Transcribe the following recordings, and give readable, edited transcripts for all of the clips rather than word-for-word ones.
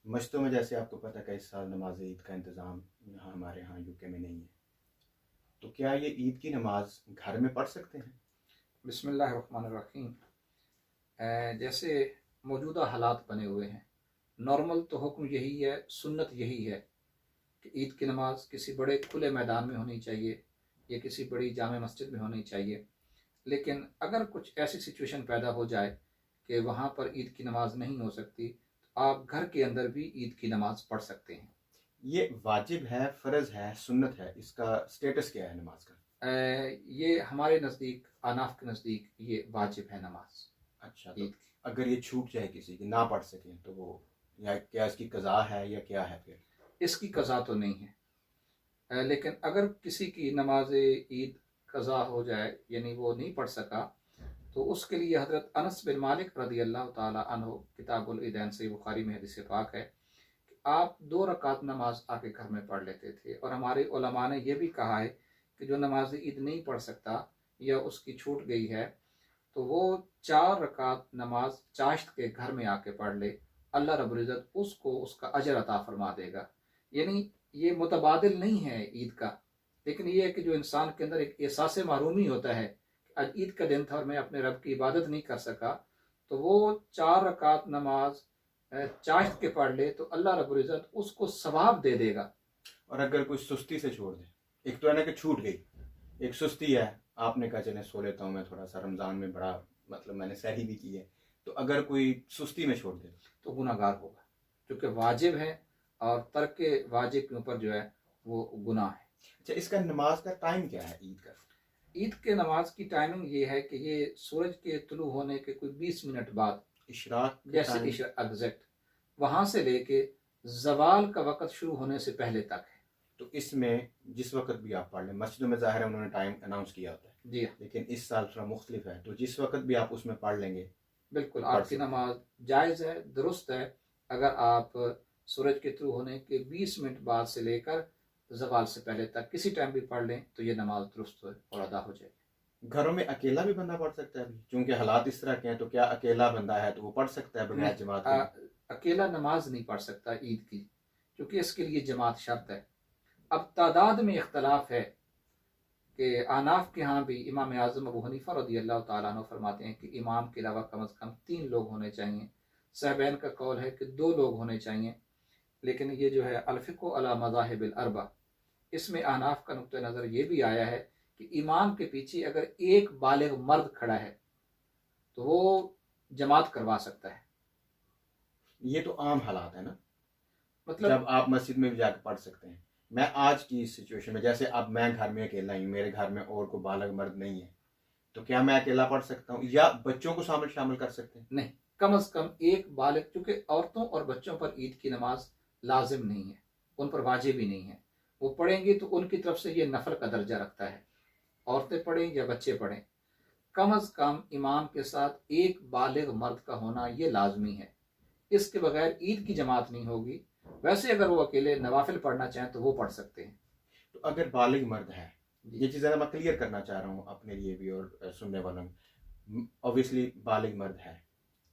मस्जिदों में जैसे आपको पता है कि इस साल नमाज ईद का इंतज़ाम यहाँ हमारे यहाँ यूके में नहीं है, तो क्या ये ईद की नमाज घर में पढ़ सकते हैं? बिस्मिल्लाहिर्रहमानिर्रहीम। जैसे मौजूदा हालात बने हुए हैं, नॉर्मल तो हुक्म यही है, सुन्नत यही है कि ईद की नमाज किसी बड़े खुले मैदान में होनी चाहिए या किसी बड़ी जामे मस्जिद में होनी चाहिए। लेकिन अगर कुछ ऐसी सिचुएशन पैदा हो जाए कि वहाँ पर ईद की नमाज नहीं हो सकती, तो आप घर के अंदर भी ईद की नमाज पढ़ सकते हैं। ये वाजिब है, फ़र्ज़ है, सुन्नत है, इसका स्टेटस क्या है नमाज का? ये हमारे नज़दीक, अनाफ के नज़दीक, ये वाजिब है नमाज अच्छा, ईद तो की। अगर ये छूट जाए किसी की ना पढ़ सकें तो वो, या क्या इसकी कज़ा है या क्या है फिर? इसकी कज़ा तो नहीं है, लेकिन अगर किसी की नमाज ईद कज़ा हो जाए, यानी वो नहीं पढ़ सका, तो उसके लिए हज़रत अनस बिन मालिक रज़ी अल्लाह ताला अन्हु, किताबुल ईदैन से बुखारी में हदीस पाक है कि आप 2 रकात नमाज आके घर में पढ़ लेते थे। और हमारे उलमा ने यह भी कहा है कि जो नमाज ईद नहीं पढ़ सकता या उसकी छूट गई है, तो वो 4 रकात नमाज चाश्त के घर में आके पढ़ ले, अल्लाह रब्बुल इज़्ज़त उसको उसका अजर अता फरमा देगा। यानी ये मुतबादिल नहीं है ईद का, लेकिन ये है कि जो इंसान के अंदर एक एहसास मारूमी होता है कि आज ईद का दिन था और मैं अपने रब की इबादत नहीं कर सका, तो वो 4 रकात नमाज चाश्त के पढ़ ले तो अल्लाह रब्बुल इज़्ज़त उसको सवाब दे देगा। और अगर कोई सुस्ती से छोड़ दे, एक तो है ना कि छूट गई, एक सुस्ती है, आपने कहा चले सो लेता हूँ मैं थोड़ा सा, रमज़ान में बड़ा मतलब मैंने सहरी भी की है, तो अगर कोई सुस्ती में छोड़ दे तो गुनाहगार होगा, क्योंकि वाजिब है और तर्क वाजिब के ऊपर जो है वो गुनाह है। अच्छा, इसका नमाज का टाइम क्या है ईद का? ईद के नमाज की टाइमिंग ये है कि ये सूरज के तुलू होने के कोई 20 मिनट बाद, इशराक के जैसे टाइम? एग्जैक्ट वहां से लेके जवाल का वक़्त शुरू होने से पहले तक है। तो इसमें जिस वक्त भी आप पढ़ लें, मस्जिदों में ज़ाहिर है उन्होंने टाइम अनाउंस किया होता है, जी हाँ, लेकिन इस साल थोड़ा मुख्तलिफ है, तो जिस वक्त भी आप उसमें पढ़ लेंगे बिल्कुल तो पढ़ आपकी सकते हैं। नमाज जायज़ है, दुरुस्त है। अगर आप सूरज के तुलू होने के 20 मिनट बाद से लेकर जवाल से पहले तक किसी टाइम भी पढ़ लें तो ये नमाज दुरुस्त है और अदा हो जाएगी। घरों में अकेला भी बंदा पढ़ सकता है अभी, क्योंकि हालात इस तरह के हैं, तो क्या अकेला बंदा है तो वो पढ़ सकता है बगैर नहीं, जमात के भी? अकेला नमाज नहीं पढ़ सकता ईद की, क्योंकि इसके लिए जमात शर्त है। अब तादाद में इख्तलाफ है कि अहनाफ के यहाँ भी इमाम आज़म अबू हनीफा रज़ी अल्लाह तआला अन्हु फरमाते हैं कि इमाम के अलावा कम अज़ कम 3 लोग होने चाहिए। सहबैन का कौल है कि 2 लोग होने चाहिए। लेकिन ये जो है अलफ़िक़्हु अला मज़ाहिबिल अर्बा, इसमें अहनाफ का नुक्ता नज़र ये भी आया है कि इमाम के पीछे अगर एक बालिग मर्द खड़ा है तो वो जमात करवा सकता है। ये तो आम हालात है ना, मतलब जब आप मस्जिद में भी जाकर पढ़ सकते हैं। मैं आज की सिचुएशन में, जैसे अब मैं घर में अकेला ही हूँ, मेरे घर में और कोई बालग मर्द नहीं है, तो क्या मैं अकेला पढ़ सकता हूँ या बच्चों को शामिल शामिल कर सकते हैं? नहीं, कम अज़ कम एक बालिग, चूँकि औरतों और बच्चों पर ईद की नमाज लाजिम नहीं है, उन पर वाजिब भी नहीं है। वो पढ़ेंगी तो उनकी तरफ से ये नफल का दर्जा रखता है, औरतें पढ़ें या बच्चे पढ़ें। कम अज़ कम इमाम के साथ एक बालिग मर्द का होना ये लाजमी है, इसके बगैर ईद की जमात नहीं होगी। वैसे अगर वो अकेले नवाफिल पढ़ना चाहें तो वो पढ़ सकते हैं। तो अगर बालिग मर्द है, जी ये चीज़ मैं क्लियर करना चाह रहा हूँ अपने लिए भी और सुनने वालों में, ऑब्वियसली बालिग मर्द है,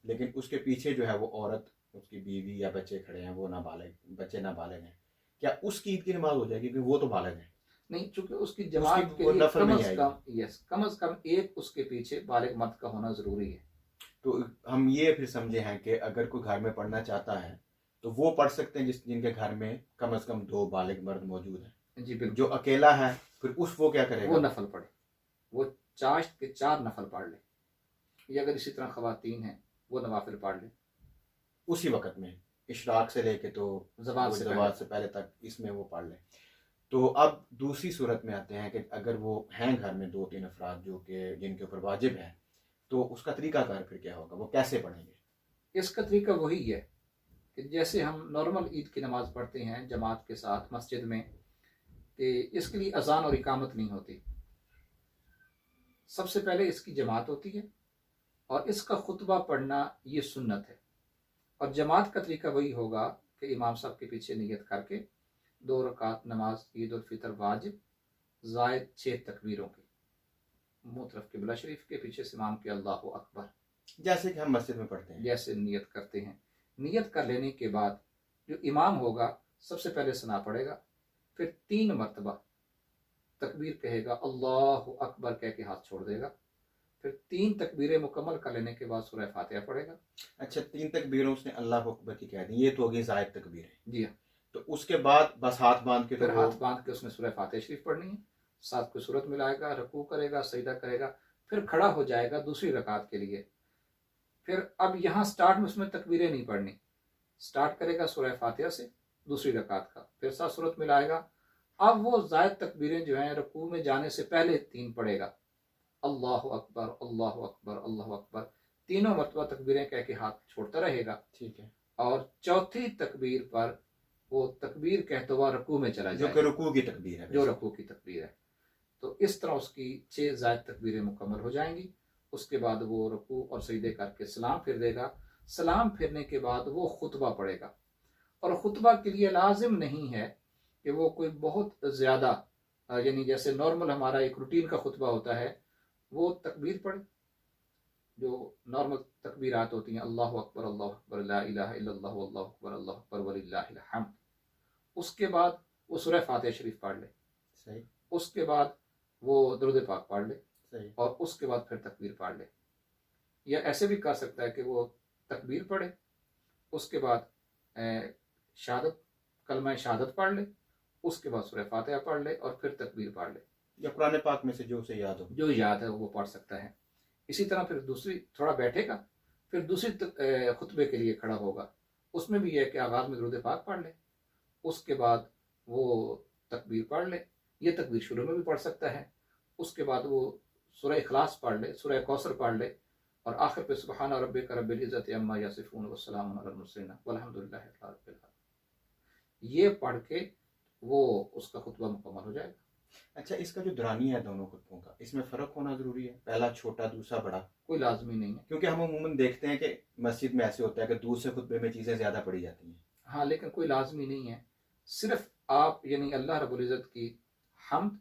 लेकिन उसके पीछे जो है वो औरत, उसकी बीवी या बच्चे खड़े हैं, वो नाबालिग बच्चे नाबालिग हैं, क्या उसकी ईद की नमाज हो जाएगी क्योंकि वो तो बालिग है? नहीं, चूंकि उसकी उसकी जमात के वो लिए नफल कम नहीं अज़ आएगी। कम, यस, कम अज़ कम एक उसके पीछे बालिग मर्द का होना ज़रूरी है। तो हम ये फिर समझे हैं कि अगर कोई घर में पढ़ना चाहता है तो वो पढ़ सकते हैं जिनके घर में कम से कम 2 बालिग मर्द मौजूद हैं। जी जो बिल्कुल, अकेला है फिर वो क्या वो करेगा? नफल पढ़े, वो चाश्त के 4 नफल पढ़ ले, या अगर इसी तरह खवातीन हैं वो नवाफिल पढ़ ले उसी वक्त में, इशराक से लेके तो जवाल वो से पहले जवाब से तक। पहले तक इसमें वो पढ़ ले। तो अब दूसरी सूरत में आते हैं कि अगर वो हैं घर में 2-3 अफराद जो कि जिनके ऊपर वाजिब है, तो उसका तरीकाकार फिर क्या होगा, वो कैसे पढ़ेंगे? इसका तरीका वही है कि जैसे हम नॉर्मल ईद की नमाज पढ़ते हैं जमात के साथ मस्जिद में, कि इसके लिए अजान और इकामत नहीं होती। सबसे पहले इसकी जमात होती है और इसका खुतबा पढ़ना ये सुन्नत है। और जमात का तरीका वही होगा कि इमाम साहब के पीछे नियत करके 2 रकात नमाज ईद उल फितर वाजिब जायद 6 तकबीरों की, मुंह तरफ किबला शरीफ के पीछे से इमाम के अल्लाह अकबर जैसे कि हम मस्जिद में पढ़ते हैं। जैसे नियत करते हैं। नियत कर लेने के बाद जो इमाम होगा सबसे पहले सना पड़ेगा, फिर 3 मरतबा तकबीर कहेगा, अल्लाह अकबर कह के हाथ छोड़ देगा, फिर 3 तकबीरें मुकम्मल कर लेने के बाद सूरह फातिहा पढ़ेगा। अच्छा, 3 तकबीरों उसने अल्लाह अकबर की कह दी, ये तो होगी जायद तकबीर है। जी हाँ। तो उसके बाद बस हाथ बांध के फिर तो हाथ बांध के उसने सूरह फातिहा शरीफ पढ़नी है, साथ को सूरत मिलाएगा, रकू करेगा, सजदा करेगा, फिर खड़ा हो जाएगा दूसरी रकात के लिए। फिर अब यहाँ स्टार्ट में उसमें तकबीरें नहीं पढ़नी, स्टार्ट करेगा सूरह फातिहा से दूसरी रकात का, फिर साथ सूरत मिलाएगा। अब वो जायद तकबीरें जो हैं रकू में जाने से पहले 3 पढ़ेगा, अल्लाह अकबर अल्लाह अकबर अल्लाह अकबर, तीनों मरतबा तकबीरें कह के हाथ छोड़ता रहेगा। ठीक है। और चौथी तकबीर पर वो तकबीर कहते हुआ रकू में चला जो जाएगा, कि रुकू की तकबीर है, जो रकू की तकबीर है। तो इस तरह उसकी 6 जायद तकबीरें मुकम्मल हो जाएंगी। उसके बाद वो रकू और सजदे करके सलाम फिर देगा। सलाम फिरने के बाद वो खुतबा पढ़ेगा, और खुतबा के लिए लाजिम नहीं है कि वो कोई बहुत ज़्यादा, यानी जैसे नॉर्मल हमारा एक रूटीन का खुतबा होता है, वो तकबीर पढ़े जो नॉर्मल तकबीरात होती हैं, अल्लाह अकबर ला इलाहा इल्लल्लाह अल्लाहु अकबर अल्लाहु अकबर वलिल्लाहिल हम्द। उसके बाद वो सूरह फातिहा शरीफ पढ़ ले, सही। उसके बाद वो दुरूद पाक पढ़ ले, सही। और उसके बाद फिर तकबीर पढ़ ले। या ऐसे भी कर सकता है कि वो तकबीर पढ़े, उसके बाद शहादत कलमा शहादत पढ़ ले, उसके बाद सूरह फातिहा पढ़ ले, और फिर तकबीर पढ़ ले। या कुरान पाक में से जो उसे याद हो, जो याद है वो पढ़ सकता है। इसी तरह फिर दूसरी थोड़ा बैठेगा, फिर दूसरी खुतबे के लिए खड़ा होगा, उसमें भी यह है कि आगाज़ में दुरूद पाक पढ़ ले, उसके बाद वो तकबीर पढ़ ले। ये तकबीर शुरू में भी पढ़ सकता है। उसके बाद वो सूरह इखलास पढ़ ले, सूरह कौसर पढ़ ले, और आखिर पे सुबहान रब्बिका रब्बिल इज़्ज़ति अम्मा यसिफून व सलामुन अलल मुरसलीन वल्हम्दुलिल्लाहि रब्बिल आलमीन। ये पढ़ के वो उसका खुतबा मुकम्मल हो जाएगा। अच्छा, इसका जो दुरानी है दोनों खुतबों का, इसमें फ़र्क होना ज़रूरी है? पहला छोटा, दूसरा बड़ा? कोई लाजमी नहीं है। क्योंकि हम अमूमन देखते हैं कि मस्जिद में ऐसे होता है कि दूसरे खुतबे में चीज़ें ज़्यादा पढ़ी जाती हैं। हाँ, लेकिन कोई लाजमी नहीं है। सिर्फ आप यानी अल्लाह रब्बुल इज़्ज़त की हम्द,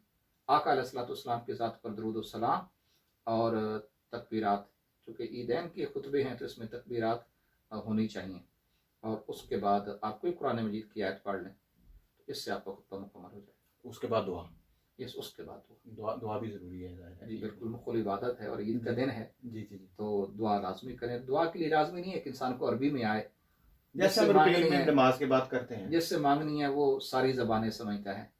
आका अलैहिस्सलाम के ज़ात पर दुरूद व सलाम, और तकबीरात, चूँकि ईदैन के खुतबे हैं तो इसमें तकबीरात होनी चाहिए, और उसके बाद आप कोई कुरान मजीद की आयत पढ़ लें, तो इससे आपका खुतबा मुकम्मल हो जाएगा। उसके बाद दुआ। यस, उसके बाद दुआ भी ज़रूरी है, ज़ाहिर है। जी बिल्कुल, मुख्तलिफ इबादत है और ईद का दिन है, जी जी जी। तो दुआ लाजमी करें। दुआ के लिए लाजमी नहीं है कि इंसान को अरबी में आए, जैसे हम रूटीन में नमाज की बात करते हैं, जिससे मांगनी है वो सारी ज़बानें समझता है।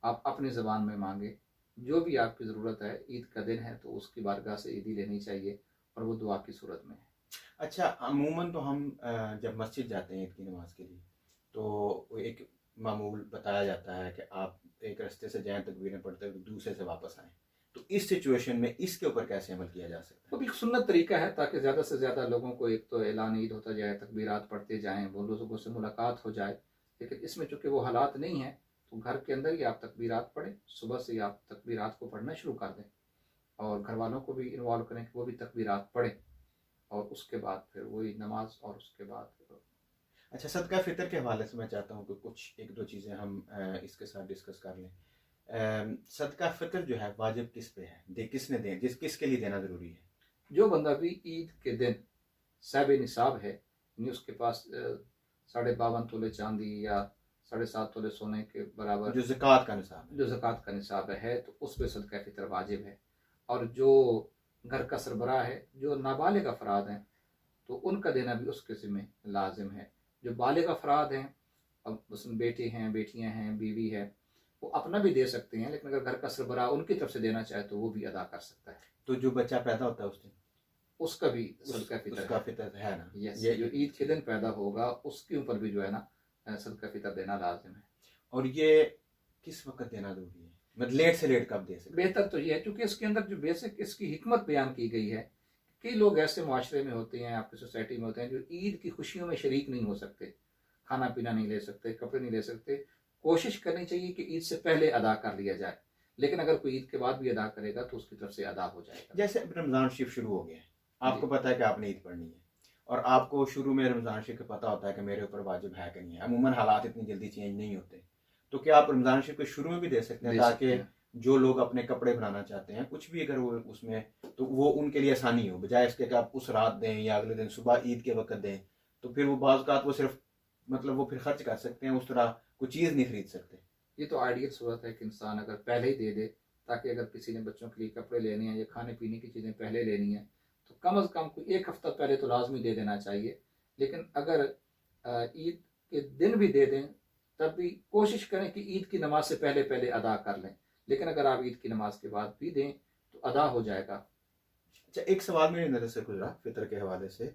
आप अपनी ज़बान में मांगे, जो भी आपकी ज़रूरत है। ईद का दिन है तो उसकी बारगाह से ईदी लेनी चाहिए, और वो दुआ की सूरत में है। अच्छा, अमूमन तो हम जब मस्जिद जाते हैं ईद की नमाज के लिए, तो एक मामूल बताया जाता है कि आप एक रास्ते से जाएं, तकबीरें पढ़ते हुए दूसरे से वापस आएं। तो इस सिचुएशन में इसके ऊपर कैसे अमल किया जा सकता है? वो भी सुन्नत तरीका है, ताकि ज़्यादा से ज़्यादा लोगों को एक तो ऐलान ईद होता जाए, तकबीरात पढ़ते जाएं, वो लोगों से मुलाकात हो जाए। लेकिन इसमें चूँकि वो हालात नहीं है, तो घर के अंदर ही आप तकबीरात पढ़ें, सुबह से ही आप तकबीरात को पढ़ना शुरू कर दें, और घर वालों को भी इन्वॉल्व करें कि वो भी तकबीरात पढ़ें, और उसके बाद फिर वही नमाज, और उसके बाद। अच्छा, सदका फितर के हवाले से मैं चाहता हूँ कि कुछ 1-2 चीज़ें हम इसके साथ डिस्कस कर लें। सदका फितर जो है वाजिब किस पे है, किसने दें, किसके लिए देना ज़रूरी है? जो बंदा भी ईद के दिन साहिब निसाब है, यानी उसके पास 52.5 तोले चांदी या 7.5 तोले सोने के बराबर जो ज़कात का निसाब है, जो ज़कात का निसाब है, तो उस पर सदका फितर वाजिब है। और जो घर का सरबराह है, जो नाबालिग अफराद हैं, तो उनका देना भी उसके ज़िम्मे लाजिम है। जो बालिग अफराद हैं, अब उसमें बेटे हैं, बेटियां हैं, बीवी है, वो अपना भी दे सकते हैं, लेकिन अगर घर का सरबराह उनकी तरफ से देना चाहे तो वो भी अदा कर सकता है। तो जो बच्चा पैदा होता है उस दिन, उसका भी सदका उसका फितर है ना? यस, ये जो ईद के दिन पैदा होगा उसके ऊपर भी जो है ना सदका फितर देना लाजिम है। और ये किस वक्त देना जरूरी है, मतलब लेट से लेट कब दे सकते? बेहतर तो ये है, क्योंकि इसके अंदर जो बेसिक इसकी हिकमत बयान की गई है। कई लोग ऐसे माशरे में होते हैं, आपकी सोसाइटी में होते हैं, जो ईद की खुशियों में शरीक नहीं हो सकते, खाना पीना नहीं ले सकते, कपड़े नहीं ले सकते। कोशिश करनी चाहिए कि ईद से पहले अदा कर लिया जाए, लेकिन अगर कोई ईद के बाद भी अदा करेगा तो उसकी तरफ से अदा हो जाएगा। जैसे रमज़ान शरीफ शुरू हो गया है, आपको पता है कि आपने ईद पढ़नी है, और आपको शुरू में रमज़ान शरीफ का पता होता है कि मेरे ऊपर वाजिब है कि नहीं है। अमूमन हालात इतनी जल्दी चेंज नहीं होते, तो क्या आप रमज़ान शरीफ के शुरू में भी दे सकते हैं, ताकि जो लोग अपने कपड़े बनाना चाहते हैं, कुछ भी अगर वो उसमें, तो वो उनके लिए आसानी हो, बजाय इसके कि आप उस रात दें या अगले दिन सुबह ईद के वक्त दें, तो फिर वो बाज़ औक़ात वो सिर्फ मतलब वो फिर खर्च कर सकते हैं, उस तरह कोई चीज़ नहीं खरीद सकते। ये तो आइडियल सूरत है कि इंसान अगर पहले ही दे दे, ताकि अगर किसी ने बच्चों के लिए कपड़े लेने हैं या खाने पीने की चीज़ें पहले लेनी है तो कम अज़ कम कोई एक हफ्ता पहले तो लाजमी दे देना चाहिए। लेकिन अगर ईद के दिन भी दे दें तब भी कोशिश करें कि ईद की नमाज से पहले पहले अदा कर लें। लेकिन अगर आप ईद की नमाज के बाद भी दें तो अदा हो जाएगा। अच्छा, एक सवाल मेरी नज़र से गुजरा फितर के हवाले से।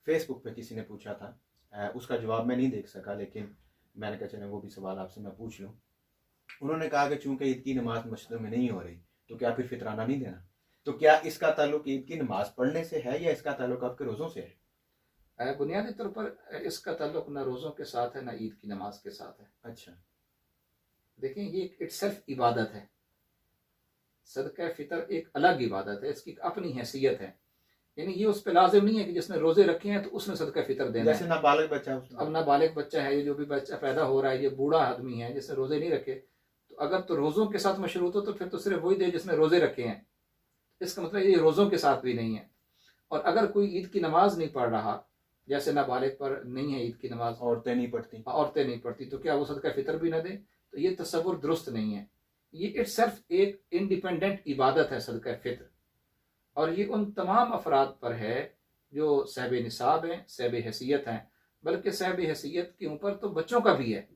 फेसबुक पे किसी ने पूछा था, उसका जवाब मैं नहीं देख सका, लेकिन मैंने कहा चलो वो भी सवाल आपसे मैं पूछ लूँ। उन्होंने कहा कि चूंकि ईद की नमाज मस्जिदों में नहीं हो रही तो क्या फिर फितराना नहीं देना? तो क्या इसका ताल्लुक ईद की नमाज पढ़ने से है या इसका ताल्लुक आपके रोज़ों से है? बुनियादी तौर पर इसका ताल्लुक न रोज़ों के साथ है न ईद की नमाज के साथ है। अच्छा, देखें ये इटसेल्फ इबादत है। सदका फितर एक अलग इबादत है, इसकी अपनी हैसियत है। यानी ये उस पर लाजिम नहीं है कि जिसने रोजे रखे हैं तो उसने सदका फितर देना जैसे नाबालिग बच्चा, अब नाबालिग बच्चा है, ये जो भी बच्चा पैदा हो रहा है, ये बूढ़ा आदमी है जिसने रोजे नहीं रखे, तो अगर तो रोजों के साथ मशरूत हो तो फिर तो सिर्फ वही दे जिसने रोजे रखे हैं। इसका मतलब ये रोजों के साथ भी नहीं है। और अगर कोई ईद की नमाज नहीं पढ़ रहा, जैसे नाबालिग पर नहीं है ईद की नमाज, औरतें नहीं पढ़ती, तो क्या वो सदका फितर भी न दे? तो ये तसव्वुर दुरुस्त नहीं है। ये इटसेल्फ एक इंडिपेंडेंट इबादत है सदका फितर, और ये उन तमाम अफराद पर है जो साहिब निसाब हैं, साहिब हैसियत हैं, बल्कि साहिब हैसियत के ऊपर तो बच्चों का भी है।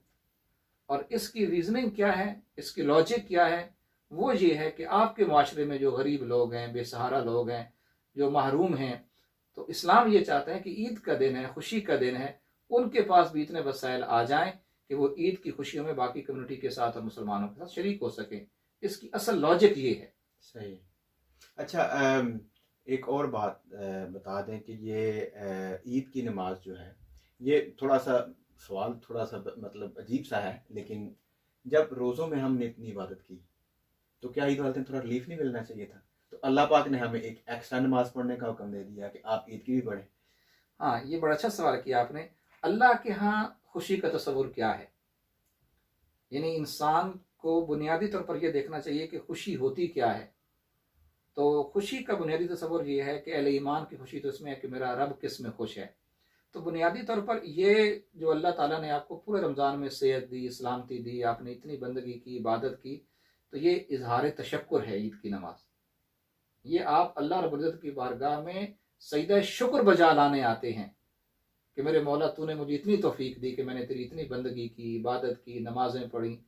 और इसकी रीजनिंग क्या है, इसकी लॉजिक क्या है? वो ये है कि आपके माशरे में जो गरीब लोग हैं, बेसहारा लोग हैं, जो महरूम हैं, तो इस्लाम ये चाहता है कि ईद का दिन है, खुशी का दिन है, उनके पास भी इतने वसाइल आ जाएं कि वो ईद की खुशियों में बाकी कम्युनिटी के साथ और मुसलमानों के साथ शरीक हो सकें। इसकी असल लॉजिक ये है। सही। अच्छा, एक और बात बता दें कि ये ईद की नमाज जो है, ये थोड़ा सा सवाल थोड़ा सा मतलब अजीब सा है, लेकिन जब रोज़ों में हमने इतनी इबादत की तो क्या ईद वाले दिन थोड़ा रिलीफ नहीं मिलना चाहिए था? तो अल्लाह पाक ने हमें एक एक्स्ट्रा नमाज पढ़ने का हुक्म दे दिया कि आप ईद की भी पढ़ें। हाँ, ये बड़ा अच्छा सवाल किया आपने। अल्लाह के यहाँ खुशी का तस्वुर क्या है? यानी इंसान को बुनियादी तौर पर यह देखना चाहिए कि खुशी होती क्या है। तो खुशी का बुनियादी तस्वुर ये है कि अहले ईमान की खुशी तो इसमें है कि मेरा रब किस में खुश है। तो बुनियादी तौर पर ये जो अल्लाह ताला ने आपको पूरे रमज़ान में सेहत दी, सलामती दी, आपने इतनी बंदगी की, इबादत की, तो ये इजहार तशक्कुर है ईद की नमाज। ये आप अल्लाह रब्बुल इज़्ज़त की बारगाह में सजदा शुक्र बजा लाने आते हैं कि मेरे मौला तूने मुझे इतनी तौफीक दी कि मैंने तेरी इतनी बंदगी की, इबादत की, नमाजें पढ़ी,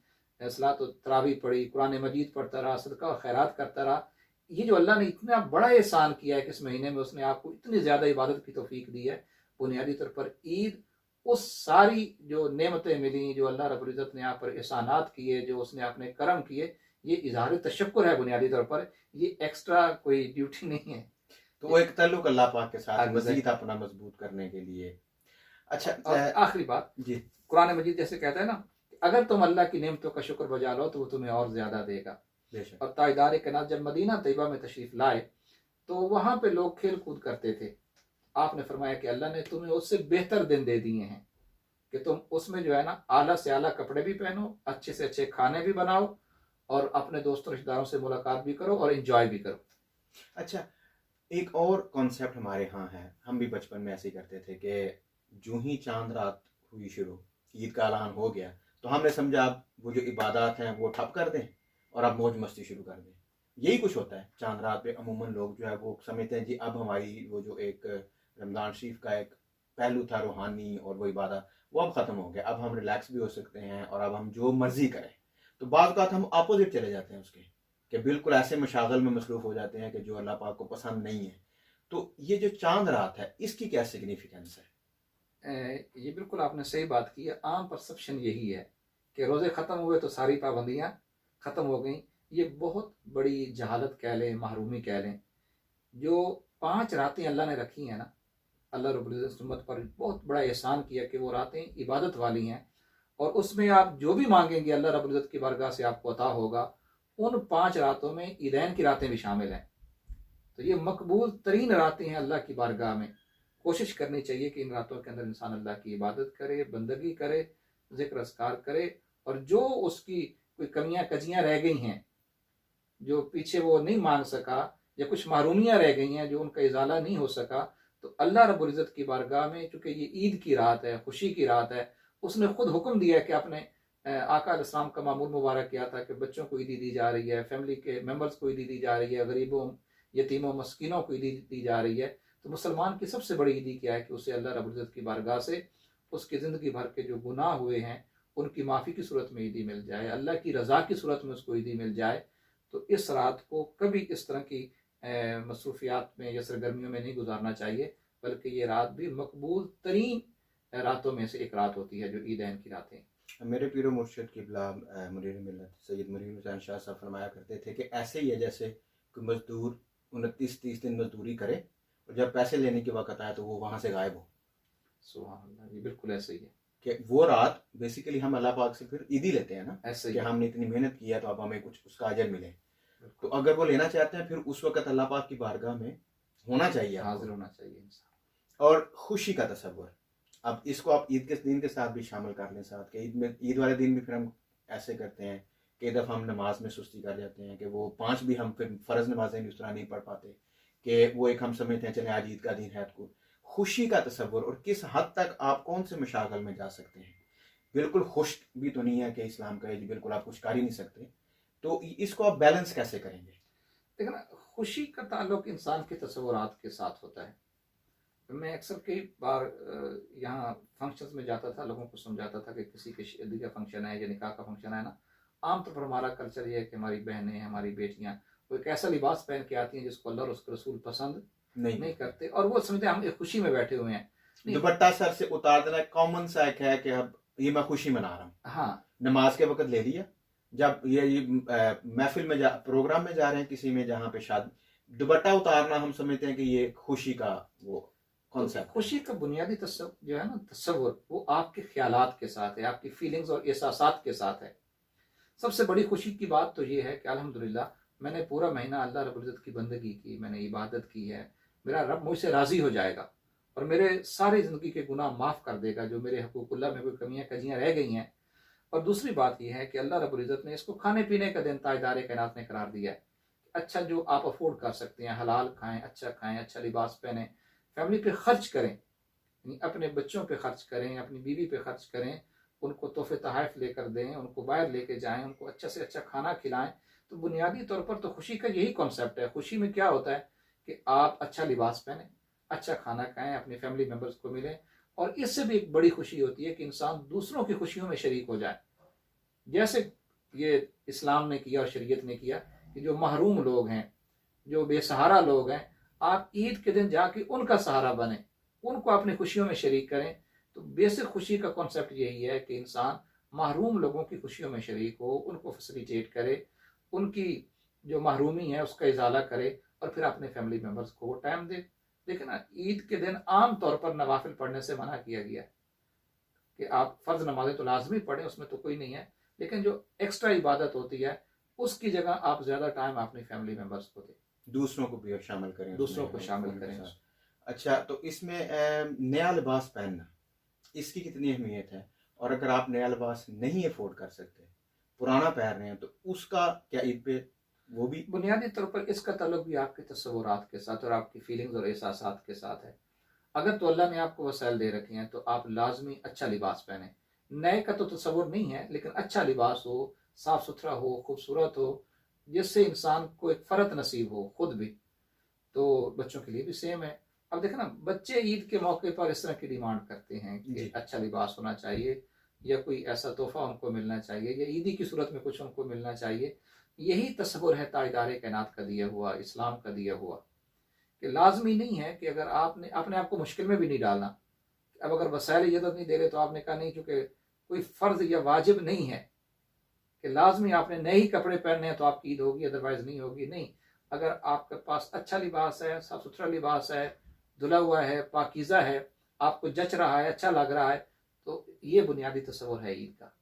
सलात व तरावी पढ़ी, कुरान मजीद पढ़ता रहा, सदका और खैरात करता रहा। ये जो अल्लाह ने इतना बड़ा एहसान किया है कि इस महीने में उसने आपको इतनी ज़्यादा इबादत की तौफीक दी है। बुनियादी तौर पर ईद उस सारी जो नेमतें मिली, जो अल्लाह रब्बुल इज़्ज़त ने आप पर एहसानात किए, जो उसने अपने करम किए, ये इजहार तशक्कुर है बुनियादी तौर पर। ये एक्स्ट्रा कोई ड्यूटी नहीं है। तो वो एक ताल्लुक अल्लाह पाक के साथ मजीद अपना मजबूत करने के लिए। अच्छा, आखिरी बात जी, कुरान मजीद जैसे कहता है ना, अगर तुम अल्लाह की नेमतों का शुक्र बजा लो तो वो तुम्हें और ज्यादा देगा। और ताइदार के नाथ जब मदीना तैयबा में तशरीफ लाए तो वहां पे लोग खेल कूद करते थे। आपने फरमाया कि अल्लाह ने तुम्हें उससे बेहतर दिन दे दिए हैं कि तुम उसमें जो है ना आला से आला कपड़े भी पहनो, अच्छे से अच्छे खाने भी बनाओ, और अपने दोस्तों रिश्तेदारों से मुलाकात भी करो और एंजॉय भी करो। अच्छा, एक और कॉन्सेप्ट हमारे यहाँ है, हम भी बचपन में ऐसे ही करते थे कि जो ही चांद रात हुई शुरू, ईद का ऐलान हो गया, तो हमने समझा अब वो जो इबादत हैं वो ठप कर दें और अब मौज मस्ती शुरू कर दें। यही कुछ होता है चांद रात पे। अमूमन लोग जो है वो समझते हैं जी अब हमारी वो जो एक रमज़ान शरीफ का एक पहलू था रूहानी और वो इबादत, वो अब ख़त्म हो गया, अब हम रिलैक्स भी हो सकते हैं और अब हम जो मर्जी करें। तो बाज़ औक़ात हम अपोजिट चले जाते हैं उसके, कि बिल्कुल ऐसे मशागल में मसरूफ़ हो जाते हैं कि जो अल्लाह पाक को पसंद नहीं है। तो ये जो चांद रात है इसकी क्या सिग्निफिकेंस है? ये बिल्कुल आपने सही बात की है। आम परसेप्शन यही है कि रोज़े ख़त्म हुए तो सारी पाबंदियाँ ख़त्म हो गई। ये बहुत बड़ी जहालत कह लें, महरूमी कह लें। जो 5 रातें अल्लाह ने रखी हैं ना, अल्लाह रब्बुल इज़्ज़त उम्मत पर बहुत बड़ा एहसान किया कि वो रातें इबादत वाली हैं, और उसमें आप जो भी मांगेंगे अल्लाह रब्बुल इज़्ज़त की बारगाह से आपको अता होगा। उन 5 रातों में ईदैन की रातें भी शामिल हैं। तो ये मकबूल तरीन रातें हैं अल्लाह की बारगाह में। कोशिश करनी चाहिए कि इन रातों के अंदर इंसान अल्लाह की इबादत करे, बंदगी करे, जिक्र अस्कार करे, और जो उसकी कोई कमियां कजियां रह गई हैं, जो पीछे वो नहीं मांग सका, या कुछ महरूमियां रह गई हैं जो उनका इजाला नहीं हो सका, तो अल्लाह रब्बुल इज़्ज़त की बारगाह में चूंकि ये ईद की रात है, खुशी की रात है, उसने खुद हुक्म दिया कि अपने आका अलैहिस्सलाम का मामूल मुबारक किया था कि बच्चों को ईदी दी जा रही है, फैमिली के मेंबर्स को ईदी दी जा रही है, गरीबों, यतीमों, मस्कीनों को ईदी दी जा रही है। तो मुसलमान की सबसे बड़ी ईदी क्या है कि उसे अल्लाह रब्बुल इज़्ज़त की बारगाह से उसकी ज़िंदगी भर के जो गुनाह हुए हैं उनकी माफ़ी की सूरत में ईदी मिल जाए, अल्लाह की रज़ा की सूरत में उसको ईदी मिल जाए। तो इस रात को कभी इस तरह की मसरूफियात में या सरगर्मियों में नहीं गुजारना चाहिए, बल्कि ये रात भी मकबूल तरीन रातों में से एक रात होती है जो ईदैन की रातें। मेरे पीरो मुर्शिद किबला मुरीद मिल्लत सैयद मुरीद हुसैन शाह साहब फरमाया करते थे कि ऐसे ही है जैसे कोई मजदूर 29-30 दिन मजदूरी करे और जब पैसे लेने के वक्त आए तो वो वहाँ से गायब हो। सुभान अल्लाह, ये बिल्कुल ऐसे ही है कि वो रात बेसिकली हम अल्लाह पाक से फिर ईदी लेते हैं ना, ऐसे कि ही हमने इतनी मेहनत की है तो अब हमें कुछ उसका अजर मिले। तो बिल्कुल अगर वो लेना चाहते हैं फिर उस वक्त अल्लाह पाक की बारगाह में होना चाहिए आपको, हाजिर होना चाहिए इंसान। और खुशी का तसव्वुर। अब इसको आप ईद के दिन के साथ भी शामिल कर लें साथ के ईद वाले दिन भी फिर हम ऐसे करते हैं कि दफ़ा हम नमाज में सुस्ती कर जाते हैं कि वो 5 भी हम फिर फ़र्ज़ नमाजें भी उस तरह नहीं पढ़ पाते, कि वो एक हम समझते हैं चले आज ईद का दिन है। तो खुशी का तसव्वुर और किस हद तक आप कौन से मशागल में जा सकते हैं। बिल्कुल खुश भी तो नहीं है कि इस्लाम का जी बिल्कुल आप कुछ कर ही नहीं सकते, तो इसको आप बैलेंस कैसे करेंगे? देखो ना, खुशी का ताल्लुक इंसान के तसव्वुरात के साथ होता है। मैं अक्सर कई बार यहाँ फंक्शंस में जाता था, लोगों को समझाता था कि किसी के शादी का फंक्शन है या निकाह का फंक्शन है ना, आमतौर पर हमारा कल्चर ये है कि हमारी बहनें, हमारी बेटियां वो एक ऐसा लिबास पहन के आती हैं जिसको अल्लाह और उसके रसूल पसंद नहीं करते, और वो समझते हैं हम एक खुशी में बैठे हुए हैं। दुपट्टा सर से उतार देना कॉमन सा एक है कि अब ये मैं खुशी मना रहा हूँ। हाँ, नमाज के वक्त ले लिया, जब ये महफिल में प्रोग्राम में जा रहे हैं किसी में जहाँ पे शादी, दुपट्टा उतारना हम समझते हैं कि ये खुशी का वो कॉन्सेप्ट। खुशी का बुनियादी तस्वुर जो है ना, तस्वुर वो आपके ख्यालात के साथ है, आपकी फीलिंग्स और एहसासात के साथ है। सबसे बड़ी खुशी की बात तो ये है कि अल्हम्दुलिल्लाह मैंने पूरा महीना अल्लाह रब्बुल इज़्ज़त की बंदगी की, मैंने इबादत की है, मेरा रब मुझसे राज़ी हो जाएगा और मेरे सारी ज़िंदगी के गुनाह माफ़ कर देगा, जो मेरे हकूक़ुल्लाह में कोई कमियाँ कजियाँ रह गई हैं। और दूसरी बात यह है कि अल्लाह रब्बुल इज़्ज़त ने इसको खाने पीने का दिन ताजदार कायनात ने करार दिया है। अच्छा जो आप अफोर्ड कर सकते हैं, हलाल खाएं, अच्छा लिबास पहने, फैमिली पे खर्च करें, अपने बच्चों पे खर्च करें, अपनी बीवी पे खर्च करें, उनको तोहफे तोहफ़े लेकर दें, उनको बाहर लेके जाएं, उनको अच्छा से अच्छा खाना खिलाएं। तो बुनियादी तौर पर तो खुशी का यही कॉन्सेप्ट है। खुशी में क्या होता है कि आप अच्छा लिबास पहने, अच्छा खाना खाएं, अपनी फैमिली मेम्बर्स को मिलें, और इससे भी एक बड़ी खुशी होती है कि इंसान दूसरों की खुशियों में शरीक हो जाए। जैसे ये इस्लाम ने किया और शरीयत ने किया कि जो महरूम लोग हैं, जो बेसहारा लोग हैं, आप ईद के दिन जाके उनका सहारा बने, उनको अपनी खुशियों में शरीक करें। तो बेसिक खुशी का कॉन्सेप्ट यही है कि इंसान महरूम लोगों की खुशियों में शरीक हो, उनको फैसिलिटेट करे, उनकी जो महरूमी है उसका इजाला करे, और फिर अपने फैमिली मेम्बर्स को वो टाइम दे। देखिए ना, ईद के दिन आम तौर पर नवाफिल पढ़ने से मना किया गया कि आप फर्ज नमाजें तो लाजमी पढ़ें, उसमें तो कोई नहीं है, लेकिन जो एक्स्ट्रा इबादत होती है उसकी जगह आप ज़्यादा टाइम अपनी फैमिली मेम्बर्स को दें, दूसरों को भी शामिल करें, दूसरों को शामिल करें। अच्छा, तो इसमें नया लिबास पहनना, इसकी कितनी अहमियत है? और अगर आप नया लिबास नहीं अफोर्ड कर सकते, पुराना पहन रहे हैं, तो उसका क्या ईद पे वो भी? बुनियादी तौर पर इसका ताल्लुक भी आपके तस्वुरात के साथ और आपकी फीलिंग्स और एहसासात के साथ है। अगर तो अल्लाह ने आपको वसाइल दे रखे हैं तो आप लाजमी अच्छा लिबास पहने। नए का तो तस्वुर नहीं है, लेकिन अच्छा लिबास हो, साफ सुथरा हो, खूबसूरत हो, जिससे इंसान को एक फ़रत नसीब हो खुद भी। तो बच्चों के लिए भी सेम है। अब देखो ना, बच्चे ईद के मौके पर इस तरह की डिमांड करते हैं कि अच्छा लिबास होना चाहिए, या कोई ऐसा तोहफा उनको मिलना चाहिए, या ईदी की सूरत में कुछ उनको मिलना चाहिए। यही तस्वुर है ताजदार कायनात का दिया हुआ, इस्लाम का दिया हुआ, कि लाजमी नहीं है कि अगर आपने अपने आप को मुश्किल में भी नहीं डालना। अब अगर वसाइल इजाज़त नहीं दे रहे तो आपने कहा नहीं, चूंकि कोई फ़र्ज या वाजिब नहीं है कि लाजमी आपने नए ही कपड़े पहनने हैं तो आपकी ईद होगी, अदरवाइज नहीं होगी। नहीं, अगर आपके पास अच्छा लिबास है, साफ सुथरा लिबास है, धुला हुआ है, पाकीज़ा है, आपको जच रहा है, अच्छा लग रहा है, तो ये बुनियादी तस्वुर है ईद का।